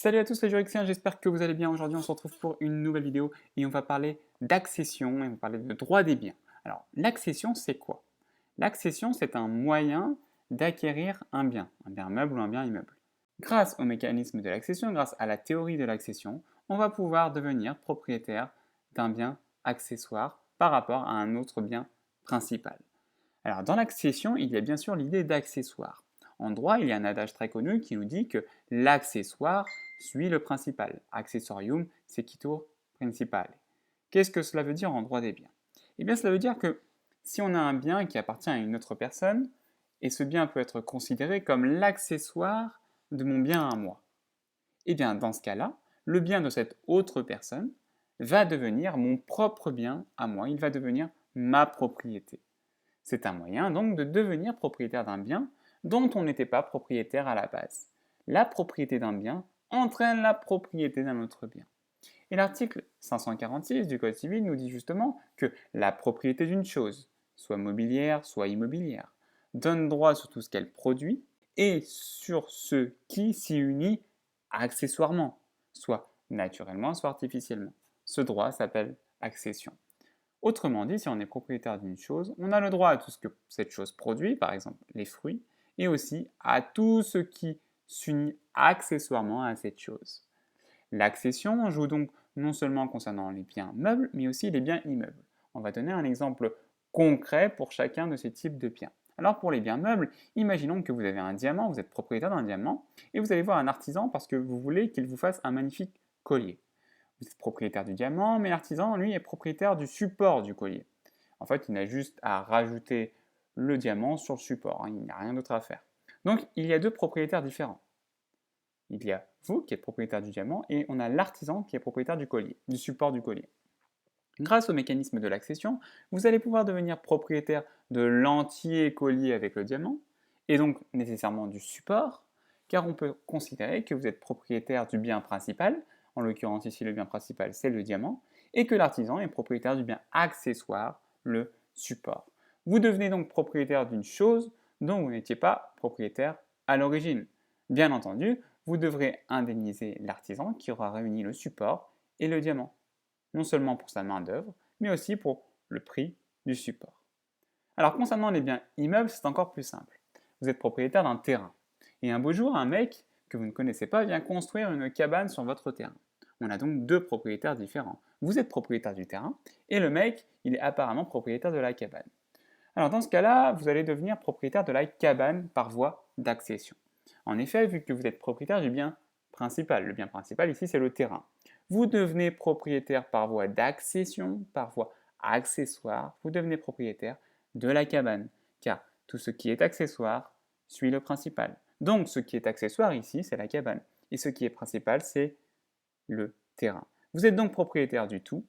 Salut à tous les Jurixiens, j'espère que vous allez bien. Aujourd'hui, on se retrouve pour une nouvelle vidéo et on va parler d'accession et on va parler de droit des biens. Alors, l'accession, c'est quoi? L'accession, c'est un moyen d'acquérir un bien meuble ou un bien immeuble. Grâce au mécanisme de l'accession, grâce à la théorie de l'accession, on va pouvoir devenir propriétaire d'un bien accessoire par rapport à un autre bien principal. Alors, dans l'accession, il y a bien sûr l'idée d'accessoire. En droit, il y a un adage très connu qui nous dit que l'accessoire suit le principal. Accessorium sequitur principale. Qu'est-ce que cela veut dire en droit des biens? Eh bien, cela veut dire que si on a un bien qui appartient à une autre personne, et ce bien peut être considéré comme l'accessoire de mon bien à moi, eh bien, dans ce cas-là, le bien de cette autre personne va devenir mon propre bien à moi, il va devenir ma propriété. C'est un moyen donc de devenir propriétaire d'un bien dont on n'était pas propriétaire à la base. La propriété d'un bien entraîne la propriété d'un autre bien. Et l'article 546 du Code civil nous dit justement que la propriété d'une chose, soit mobilière, soit immobilière, donne droit sur tout ce qu'elle produit et sur ce qui s'y unit accessoirement, soit naturellement, soit artificiellement. Ce droit s'appelle accession. Autrement dit, si on est propriétaire d'une chose, on a le droit à tout ce que cette chose produit, par exemple les fruits, et aussi à tout ce qui s'unit accessoirement à cette chose. L'accession joue donc non seulement concernant les biens meubles, mais aussi les biens immeubles. On va donner un exemple concret pour chacun de ces types de biens. Alors pour les biens meubles, imaginons que vous avez un diamant, vous êtes propriétaire d'un diamant, et vous allez voir un artisan parce que vous voulez qu'il vous fasse un magnifique collier. Vous êtes propriétaire du diamant, mais l'artisan, lui, est propriétaire du support du collier. En fait, il n'a juste à rajouter le diamant sur le support, il n'y a rien d'autre à faire. Donc, il y a deux propriétaires différents. Il y a vous qui êtes propriétaire du diamant et on a l'artisan qui est propriétaire du collier, du support du collier. Grâce au mécanisme de l'accession, vous allez pouvoir devenir propriétaire de l'entier collier avec le diamant et donc nécessairement du support, car on peut considérer que vous êtes propriétaire du bien principal, en l'occurrence ici le bien principal c'est le diamant, et que l'artisan est propriétaire du bien accessoire, le support. Vous devenez donc propriétaire d'une chose dont vous n'étiez pas propriétaire à l'origine. Bien entendu, vous devrez indemniser l'artisan qui aura réuni le support et le diamant, non seulement pour sa main-d'œuvre, mais aussi pour le prix du support. Alors concernant les biens immeubles, c'est encore plus simple. Vous êtes propriétaire d'un terrain, et un beau jour, un mec que vous ne connaissez pas vient construire une cabane sur votre terrain. On a donc deux propriétaires différents. Vous êtes propriétaire du terrain, et le mec, il est apparemment propriétaire de la cabane. Alors dans ce cas-là, vous allez devenir propriétaire de la cabane par voie d'accession. En effet, vu que vous êtes propriétaire du bien principal, le bien principal ici c'est le terrain, vous devenez propriétaire par voie d'accession, par voie accessoire, vous devenez propriétaire de la cabane, car tout ce qui est accessoire suit le principal. Donc ce qui est accessoire ici c'est la cabane, et ce qui est principal c'est le terrain. Vous êtes donc propriétaire du tout,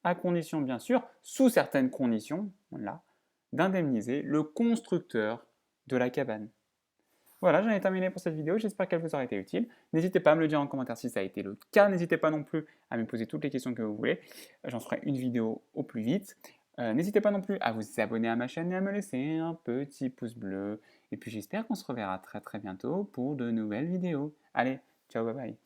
à condition bien sûr, sous certaines conditions, là, d'indemniser le constructeur de la cabane. Voilà, j'en ai terminé pour cette vidéo, j'espère qu'elle vous aura été utile. N'hésitez pas à me le dire en commentaire si ça a été le cas, n'hésitez pas non plus à me poser toutes les questions que vous voulez, j'en ferai une vidéo au plus vite. N'hésitez pas non plus à vous abonner à ma chaîne et à me laisser un petit pouce bleu. Et puis j'espère qu'on se reverra très très bientôt pour de nouvelles vidéos. Allez, ciao, bye bye.